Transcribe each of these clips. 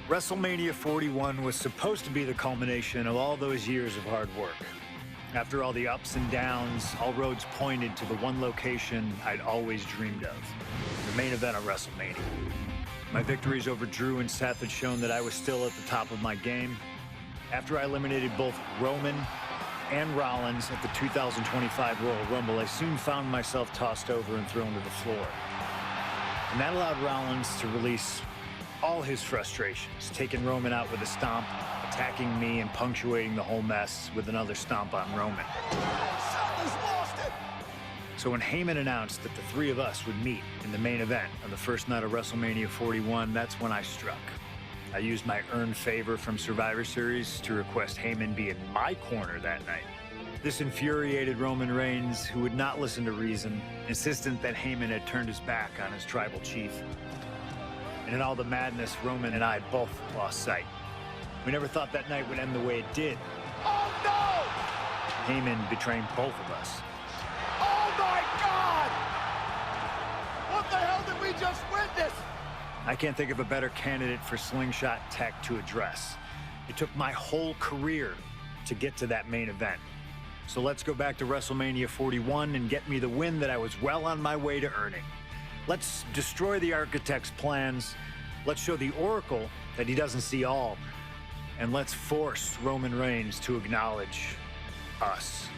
WrestleMania 41 was supposed to be the culmination of all those years of hard work. After all the ups and downs, all roads pointed to the one location I'd always dreamed of, the main event of WrestleMania. My victories over Drew and Seth had shown that I was still at the top of my game. After I eliminated both Roman and Rollins at the 2025 Royal Rumble, I soon found myself tossed over and thrown to the floor. And that allowed Rollins to release all his frustrations, taking Roman out with a stomp, attacking me, and punctuating the whole mess with another stomp on Roman. So when Heyman announced that the three of us would meet in the main event on the first night of WrestleMania 41, that's when I struck. I used my earned favor from Survivor Series to request Heyman be in my corner that night. This infuriated Roman Reigns, who would not listen to reason, insistent that Heyman had turned his back on his tribal chief. And in all the madness, Roman and I both lost sight. We never thought that night would end the way it did. Oh, no! Heyman betraying both of us. Oh, my God! What the hell did we just witness? I can't think of a better candidate for slingshot tech to address. It took my whole career to get to that main event. So let's go back to WrestleMania 41 and get me the win that I was well on my way to earning. Let's destroy the Architect's plans. Let's show the Oracle that he doesn't see all. And let's force Roman Reigns to acknowledge us.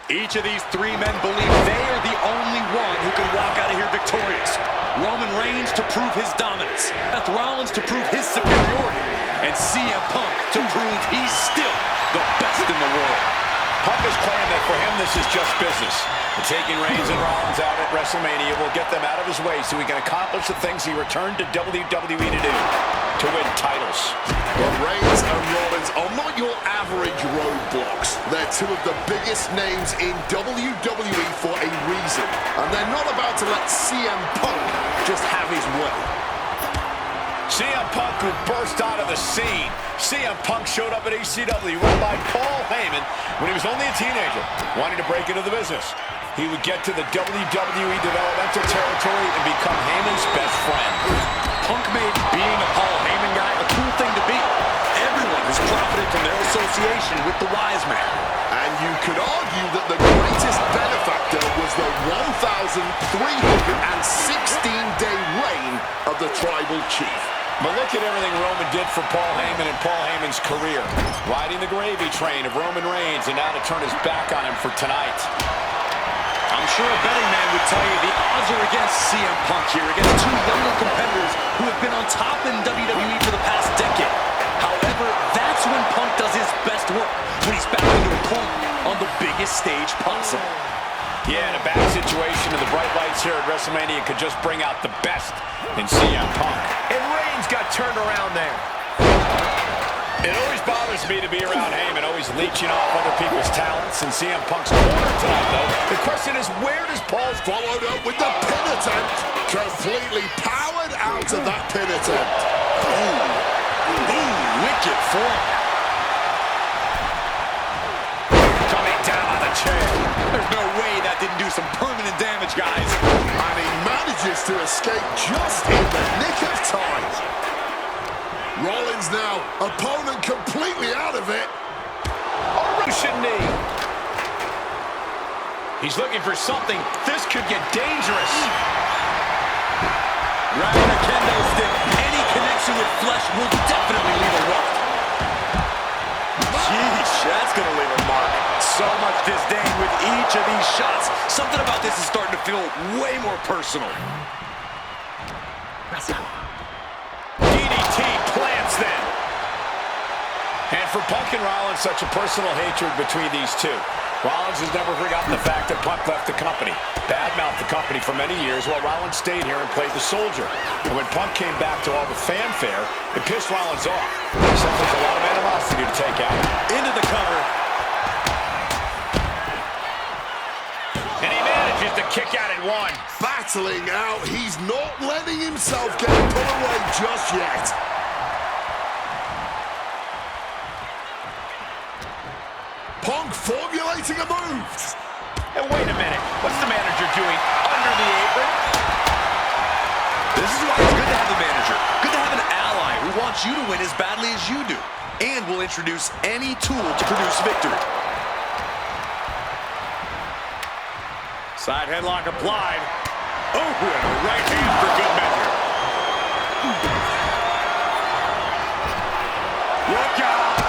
Each of these three men believe they are the only one who can walk out of here victorious. Roman Reigns to prove his dominance, Seth Rollins to prove his superiority, and CM Punk to prove he's still the best in the world. Punk has claimed that for him this is just business. And taking Reigns and Rollins out at WrestleMania will get them out of his way so he can accomplish the things he returned to WWE to do, to win titles. Well, Reigns and Rollins are not your average roadblocks. They're two of the biggest names in WWE for a reason. And they're not about to let CM Punk just have his way. CM Punk who burst out of the scene. CM Punk showed up at ECW run by Paul Heyman when he was only a teenager, wanting to break into the business. He would get to the WWE developmental territory and become Heyman's best friend. Punk made being a Paul Heyman guy a cool thing to be. Everyone has profited from their association with the Wise Man. And you could argue that the greatest benefactor was the 1,316-day reign of the Tribal Chief. But look at everything Roman did for Paul Heyman and Paul Heyman's career. Riding the gravy train of Roman Reigns, and now to turn his back on him for tonight. I'm sure a betting man would tell you the odds are against CM Punk here, against two younger competitors who have been on top in WWE for the past decade. However, that's when Punk does his best work, when he's back into a corner on the biggest stage possible. Yeah, in a bad situation, and the bright lights here at WrestleMania could just bring out the best in CM Punk. And Reigns got turned around there. It always bothers me to be around Heyman, always leeching off other people's talents. And CM Punk's corner tonight, though. The question is, where does Paul's Followed up with the pin attempt. Completely powered out of that pin attempt. Ooh, wicked form. coming down on the chair? There's no way that didn't do some permanent damage, guys. And he manages to escape just in the nick of time. Rollins now, opponent completely out of it. A Russian knee. He's looking for something. This could get dangerous. Riding a kendo stick, any connection with flesh will definitely leave a welt. Sheesh, that's gonna leave a mark. So much disdain with each of these shots. Something about this is starting to feel way more personal. DDT plants them. And for Punk and Rollins, such a personal hatred between these two. Rollins has never forgotten the fact that Punk left the company, badmouthed the company for many years, while Rollins stayed here and played the soldier. And when Punk came back to all the fanfare, it pissed Rollins off. So there's a lot of animosity to take out. Into the cover. And he manages to kick out at one. Battling out, he's not letting himself get put away just yet. Punk formulating a move. And wait a minute, what's the manager doing under the apron? This is why it's good to have a manager. Good to have an ally who wants you to win as badly as you do. And will introduce any tool to produce victory. Side headlock applied. Oh, and a right hand for good measure. Look out!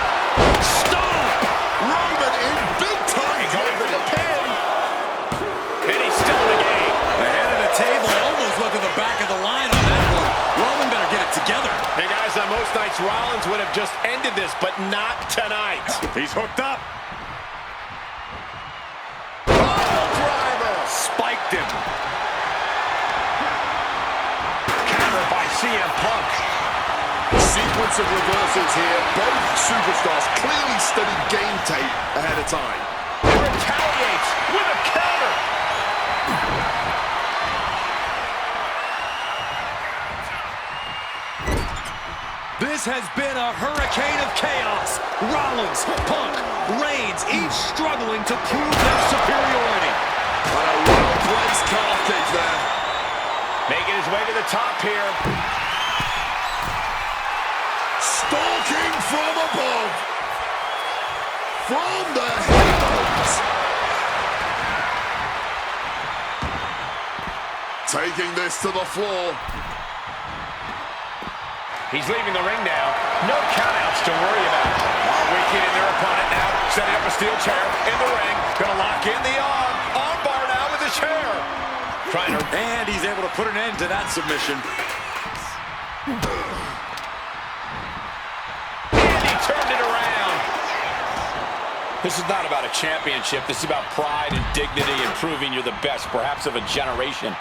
Stop! Roman in big time. Going for the pin. And he's still in the game. The head of the table almost went to the back of the line on that one. Roman better get it together. Hey guys, on most nights Rollins would have just ended this, but not tonight. He's hooked up. Spiked him. Counter by CM Punk. Sequence of reversals here. Both superstars clearly studied game tape ahead of time. He retaliates with a counter. This has been a hurricane of chaos. Rollins, Punk, Reigns, each struggling to prove their superiority. And a well-placed calf kick there. Making his way to the top here. Stalking from above. From the heavens. Taking this to the floor. He's leaving the ring now. No countouts to worry about. Weakening their opponent now. Setting up a steel chair in the ring. Gonna lock in the arm. Arm bar now with the chair. Trying to... And he's able to put an end to that submission. And he turned it around. This is not about a championship. This is about pride and dignity and proving you're the best, perhaps of a generation.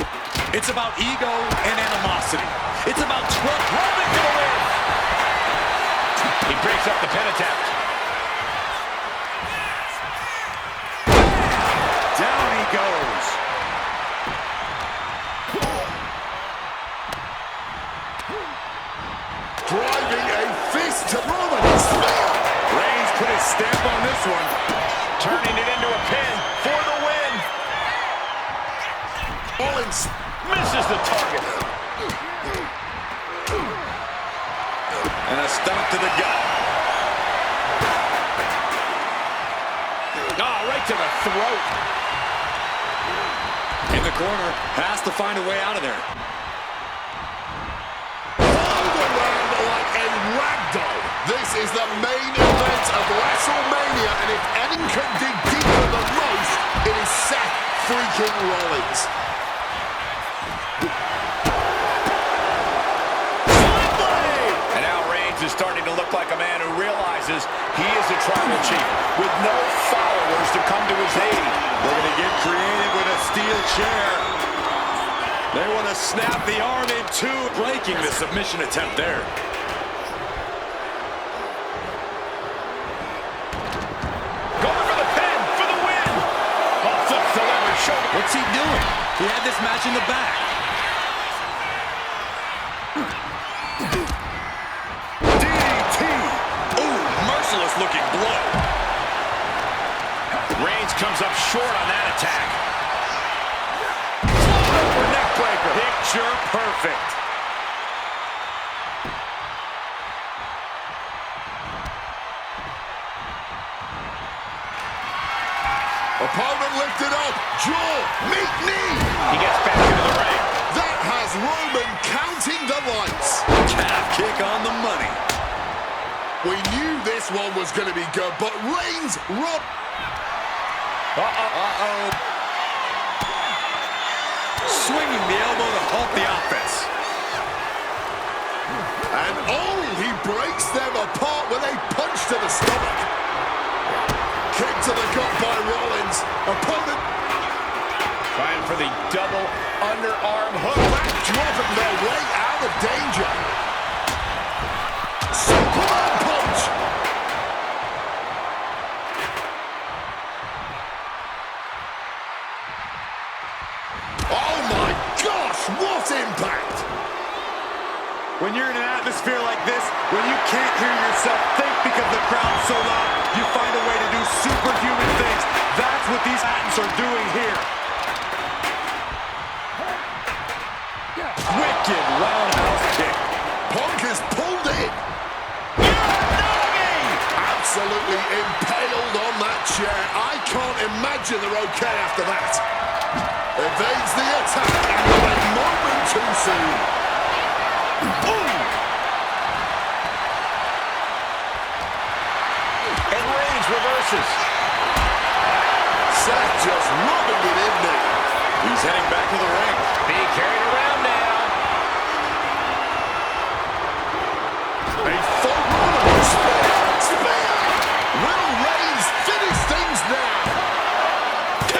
It's about ego and animosity. It's about trust. Roman for the win. He breaks up the pin attempt. Down he goes. Driving a fist to Roman. Reigns put his stamp on this one. Turning it into a pin for the win. Rollins misses the target. And a stomp to the gut. Oh, right to the throat. In the corner, has to find a way out of there. rolled around like a ragdoll. This is the main event of WrestleMania, and if anyone can dig deeper than most, it is Seth freaking Rollins. And now Reigns is starting to look like a man who realizes he is a tribal chief with no followers to come to his aid. They're going to get creative with a steel chair. They want to snap the arm in two, breaking the submission attempt there. Going for the pin for the win. Oh, flips the lever shoulder. What's he doing? He had this match in the back. DDT. Ooh, merciless looking blow. Reigns comes up short on that attack. Over neck breaker. Picture perfect. Opponent lifted up, jaw, meet knee. He gets back into the ring. That has Roman counting the lights. Calf kick on the money. We knew this one was going to be good, but Reigns robbed. Uh-oh. Swinging the elbow to halt the offense. And oh, he breaks them apart with a punch to the stomach. Kick to the gut by Rollins. Opponent Trying for the double underarm hook. dropping their way out of danger. Superman punch. Oh my gosh, what impact! When you're in an atmosphere like this, when you can't hear yourself think because the crowd's so loud, you find a way to do superhuman absolutely impaled on that chair. I can't imagine they're okay after that. Evades the attack and a moment too soon. Boom! And Reigns reverses. Seth just rubbing it in there. He's heading back to the ring. Being carried around now. A full running spear. Spear! Will Reigns finish things now? 2.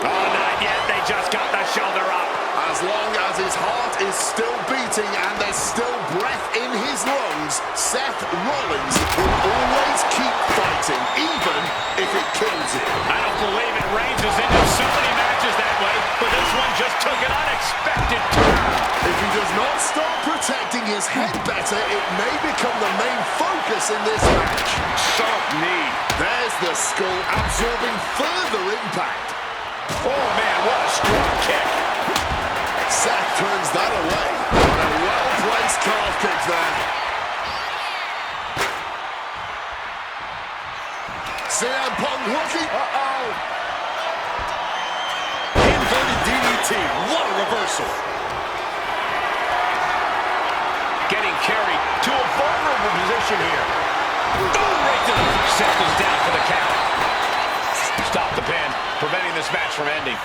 Oh, not yet. They just got the shoulder up. As long as his heart is still beating and there's still breath in his lungs, Seth Rollins will always keep fighting, even if it kills him. I don't believe it. Reigns is into so many matches that way, but this one just took an unexpected turn. If he does not start protecting his head better, it may become the main focus in this match. Sharp knee. There's the skull absorbing further impact. Oh, man, what a strong kick. Seth turns that away. A well-placed calf kick there. CM Punk looking. Inverted DDT. What a reversal. Getting carried to a vulnerable position here. Boom, right to the Seth is down for the count. Stop the pin, preventing this match from ending.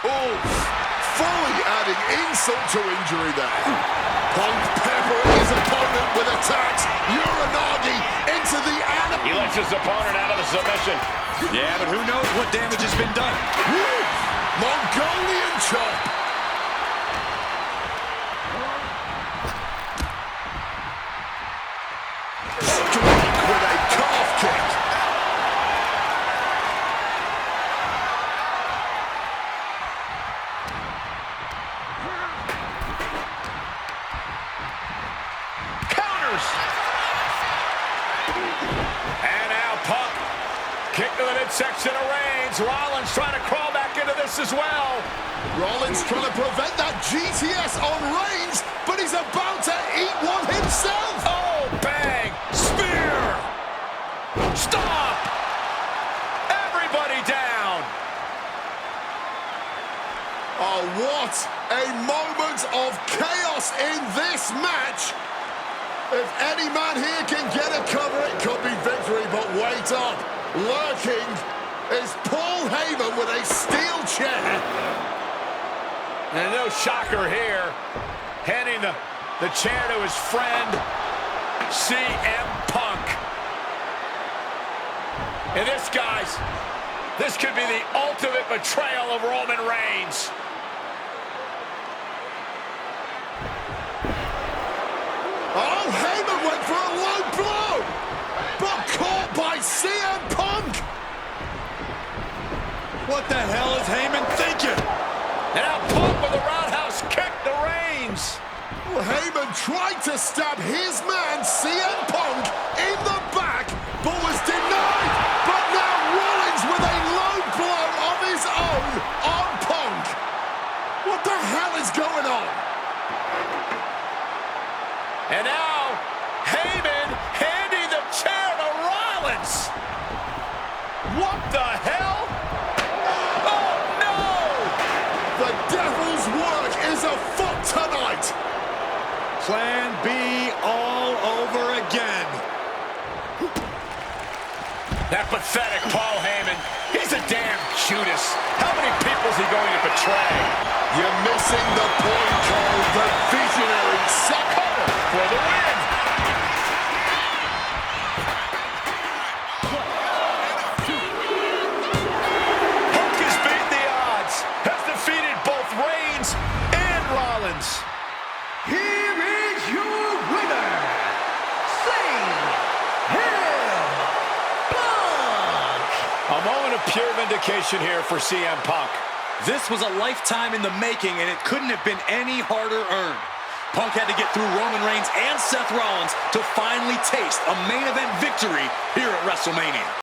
Oh, fully adding insult to injury there. Punk peppering his opponent with attacks. Uranagi into the animal. He lets his opponent out of the submission. Yeah, but who knows what damage has been done. Mongolian chop. Strike with a calf kick. Counters. And now Punk. Kick to the midsection of Reigns. Rollins trying to crawl back into this as well. Rollins trying to prevent that GTS on Reigns, but he's about to eat one himself. Oh, bang. Spear. Stop. Everybody down. Oh, what a moment of chaos in this match. If any man here can get a cover, it could be victory, but wait up. Lurking is Paul Heyman with a steel chair. And no shocker here. Handing the chair to his friend, CM Punk. And this, guys, this could be the ultimate betrayal of Roman Reigns. Oh, Heyman went for a low blow, but caught by CM Punk. What the hell is Heyman thinking? And now Punk with a roundhouse kick to Reigns. Well, Heyman tried to stab his man, CM Punk, in the back, but was denied. But now Rollins with a low blow of his own on Punk. What the hell is going on? And now Heyman handing the chair to Rollins. What the hell? Oh, no! The devil's work is afoot tonight. Plan B all over again. That pathetic Paul Heyman. He's a damn Judas. How many people is he going to betray? You're missing the point, Cole. The visionary Seth For the win. Punk has beaten the odds. Has defeated both Reigns and Rollins. Here is your winner, CM Punk. A moment of pure vindication here for CM Punk. This was a lifetime in the making, and it couldn't have been any harder earned. Punk had to get through Roman Reigns and Seth Rollins to finally taste a main event victory here at WrestleMania.